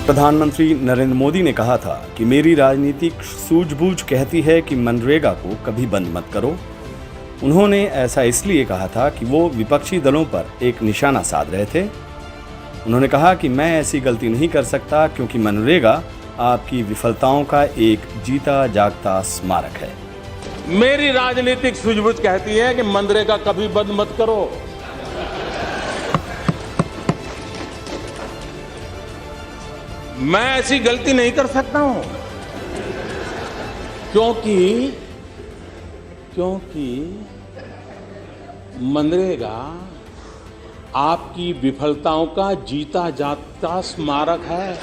प्रधानमंत्री नरेंद्र मोदी ने कहा था कि मेरी राजनीतिक सूझबूझ कहती है कि मनरेगा को कभी बंद मत करो। उन्होंने ऐसा इसलिए कहा था कि वो विपक्षी दलों पर एक निशाना साध रहे थे। उन्होंने कहा कि मैं ऐसी गलती नहीं कर सकता क्योंकि मनरेगा आपकी विफलताओं का एक जीता जागता स्मारक है। मेरी राजनीतिक सूझबूझ कहती है कि मनरेगा कभी बंद मत करो। मैं ऐसी गलती नहीं कर सकता हूं क्योंकि मनरेगा आपकी विफलताओं का जीता जागता स्मारक है।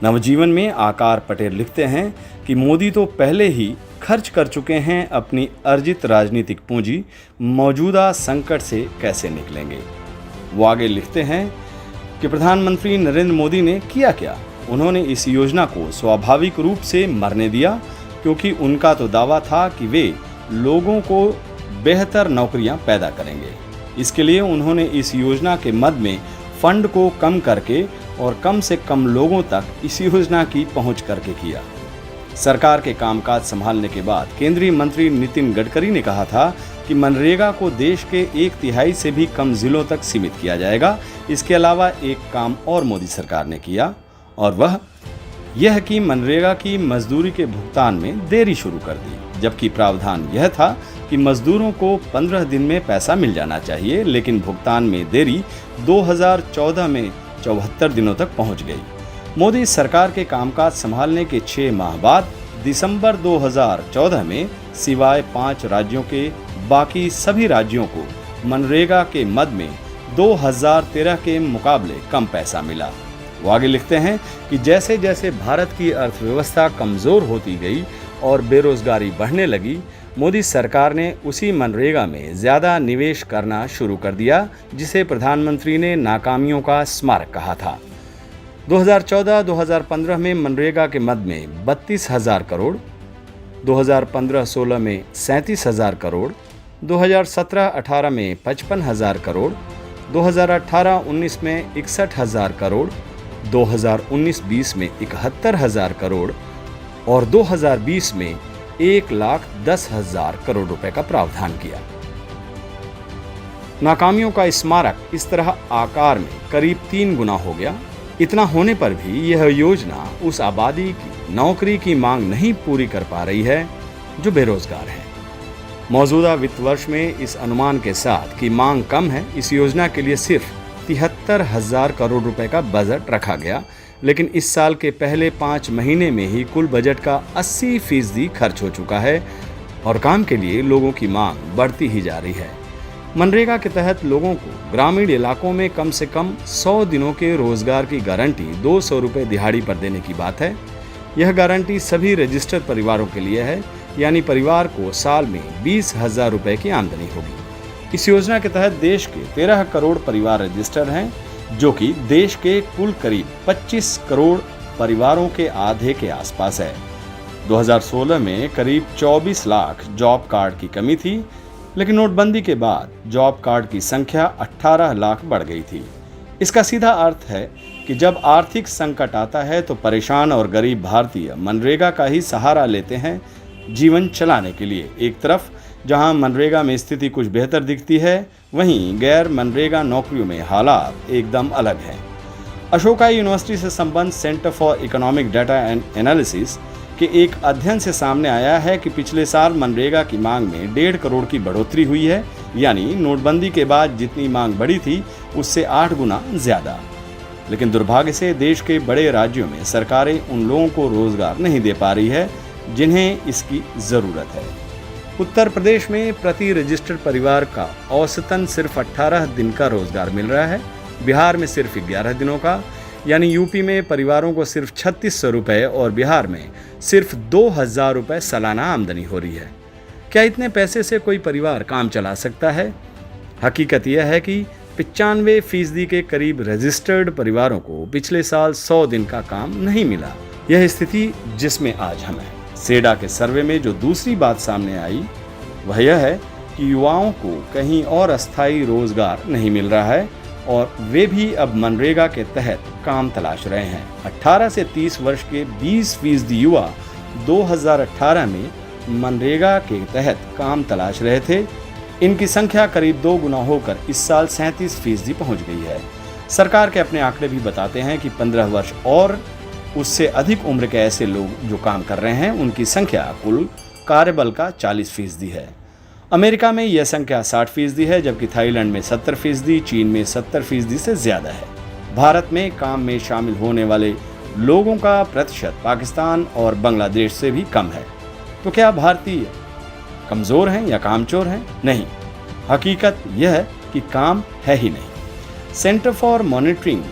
नवजीवन में आकार पटेल लिखते हैं कि मोदी तो पहले ही खर्च कर चुके हैं अपनी अर्जित राजनीतिक पूंजी, मौजूदा संकट से कैसे निकलेंगे। वो आगे लिखते हैं कि प्रधानमंत्री नरेंद्र मोदी ने किया क्या। उन्होंने इस योजना को स्वाभाविक रूप से मरने दिया क्योंकि उनका तो दावा था कि वे लोगों को बेहतर नौकरियां पैदा करेंगे। इसके लिए उन्होंने इस योजना के मद में फंड को कम करके और कम से कम लोगों तक इस योजना की पहुंच करके किया। सरकार के कामकाज संभालने के बाद केंद्रीय मंत्री नितिन गडकरी ने कहा था कि मनरेगा को देश के 1/3 से भी कम जिलों तक सीमित किया जाएगा। इसके अलावा एक काम और मोदी सरकार ने किया और वह यह कि मनरेगा की मजदूरी के भुगतान में देरी शुरू कर दी, जबकि प्रावधान यह था कि मजदूरों को 15 दिन में पैसा मिल जाना चाहिए, लेकिन भुगतान में देरी 2014 में 74 दिनों तक पहुंच गई। मोदी सरकार के कामकाज संभालने के 6 माह बाद दिसंबर 2014 में सिवाय 5 राज्यों के बाकी सभी राज्यों को मनरेगा के मद में 2013 के मुकाबले कम पैसा मिला। वो आगे लिखते हैं कि जैसे जैसे भारत की अर्थव्यवस्था कमज़ोर होती गई और बेरोजगारी बढ़ने लगी, मोदी सरकार ने उसी मनरेगा में ज़्यादा निवेश करना शुरू कर दिया, जिसे प्रधानमंत्री ने नाकामियों का स्मारक कहा था। 2014-2015 में मनरेगा के मद में 32,000 करोड़, 2015-16 में 37,000 करोड़, 2017-18 में 55,000 करोड़, 2018-19 में 61,000 करोड़, 2019-20 में 71,000 करोड़ और 2020 में 1,10,000 करोड़ रुपए का प्रावधान किया। नाकामियों का स्मारक इस तरह आकार में करीब 3 गुना हो गया। इतना होने पर भी यह योजना उस आबादी की नौकरी की मांग नहीं पूरी कर पा रही है जो बेरोजगार है। मौजूदा वित्त वर्ष में इस अनुमान के साथ कि मांग कम है, इस योजना के लिए सिर्फ 73,000 करोड़ रुपए का बजट रखा गया, लेकिन इस साल के पहले 5 महीने में ही कुल बजट का 80% खर्च हो चुका है और काम के लिए लोगों की मांग बढ़ती ही जा रही है। मनरेगा के तहत लोगों को ग्रामीण इलाकों में कम से कम 100 दिनों के रोजगार की गारंटी 200 रुपये दिहाड़ी पर देने की बात है। यह गारंटी सभी रजिस्टर्ड परिवारों के लिए है, यानी परिवार को साल में 20,000 रुपये की आमदनी होगी। इस योजना के तहत देश के 13 करोड़ परिवार रजिस्टर्ड हैं, जो कि देश के कुल करीब 25 करोड़ परिवारों के आधे के आसपास है। 2016 में करीब 24 लाख जॉब कार्ड की कमी थी, लेकिन नोटबंदी के बाद जॉब कार्ड की संख्या 18 लाख बढ़ गई थी। इसका सीधा अर्थ है कि जब आर्थिक संकट आता है तो परेशान और गरीब भारतीय मनरेगा का ही सहारा लेते हैं जीवन चलाने के लिए। एक तरफ जहां मनरेगा में स्थिति कुछ बेहतर दिखती है, वहीं गैर मनरेगा नौकरियों में हालात एकदम अलग हैं। अशोका यूनिवर्सिटी से संबंध centre for economic data and analysis के एक अध्ययन से सामने आया है कि पिछले साल मनरेगा की मांग में 1.5 करोड़ की बढ़ोतरी हुई है, यानी नोटबंदी के बाद जितनी मांग बढ़ी थी उससे 8 गुना ज्यादा। लेकिन दुर्भाग्य से देश के बड़े राज्यों में सरकारें उन लोगों को रोजगार नहीं दे पा रही है जिन्हें इसकी जरूरत है। उत्तर प्रदेश में प्रति रजिस्टर्ड परिवार का औसतन सिर्फ 18 दिन का रोजगार मिल रहा है, बिहार में सिर्फ 11 दिनों का, यानी यूपी में परिवारों को सिर्फ 3600 रुपये और बिहार में सिर्फ 2,000 रुपये सालाना आमदनी हो रही है। क्या इतने पैसे से कोई परिवार काम चला सकता है? हकीकत यह है कि 95% के करीब रजिस्टर्ड परिवारों को पिछले साल 100 दिन का काम नहीं मिला। यह स्थिति जिसमें आज हम हैं। सेडा के सर्वे में जो दूसरी बात सामने आई वह यह है कि युवाओं को कहीं और अस्थायी रोजगार नहीं मिल रहा है, और वे भी अब मनरेगा के तहत काम तलाश रहे हैं। 18 से 30 वर्ष के 20% युवा 2018 में मनरेगा के तहत काम तलाश रहे थे। इनकी संख्या करीब 2 गुना होकर इस साल 37% पहुंच गई है। सरकार के अपने आंकड़े भी बताते हैं कि 15 वर्ष और उससे अधिक उम्र के ऐसे लोग जो काम कर रहे हैं, उनकी संख्या कुल कार्यबल का 40% है। अमेरिका में यह संख्या 60% है, जबकि थाईलैंड में 70%, चीन में 70% से ज्यादा है। भारत में काम में शामिल होने वाले लोगों का प्रतिशत पाकिस्तान और बांग्लादेश से भी कम है। तो क्या भारतीय कमजोर हैं या कामचोर हैं? नहीं, हकीकत यह है कि काम है ही नहीं। Centre for monitoring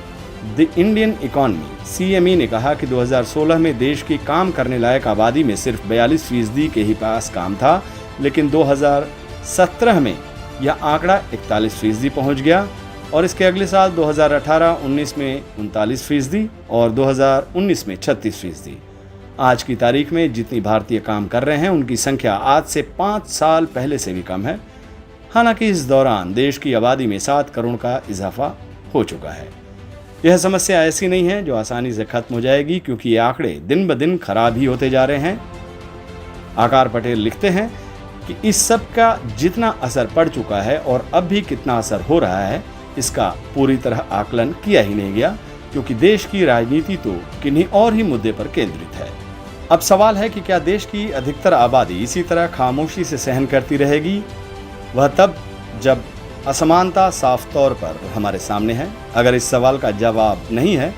the Indian economy CME ने कहा कि 2016 में देश की काम करने लायक आबादी में सिर्फ 42% के ही पास काम था, लेकिन 2017 में यह आंकड़ा 41% पहुंच गया और इसके अगले साल 2018-19 में 39% और 2019 में 36%। आज की तारीख में जितनी भारतीय काम कर रहे हैं, उनकी संख्या आज से 5 साल पहले से भी कम है। हालांकि इस दौरान देश की आबादी में 7 करोड़ का इजाफा हो चुका है। यह समस्या ऐसी नहीं है जो आसानी से खत्म हो जाएगी, क्योंकि ये आंकड़े दिन ब दिन खराब ही होते जा रहे हैं। आकार पटेल लिखते हैं कि इस सब का जितना असर पड़ चुका है और अब भी कितना असर हो रहा है, इसका पूरी तरह आकलन किया ही नहीं गया, क्योंकि देश की राजनीति तो किन्हीं और ही मुद्दे पर केंद्रित है। अब सवाल है कि क्या देश की अधिकतर आबादी इसी तरह खामोशी से सहन करती रहेगी? वह तब जब असमानता साफ तौर पर हमारे सामने है। अगर इस सवाल का जवाब नहीं है,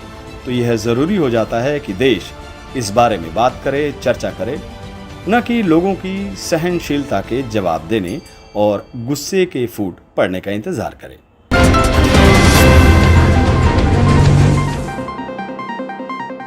तो यह जरूरी हो जाता है कि देश इस बारे में बात करे, चर्चा करे, न कि लोगों की सहनशीलता के जवाब देने और गुस्से के फूट पड़ने का इंतजार करे।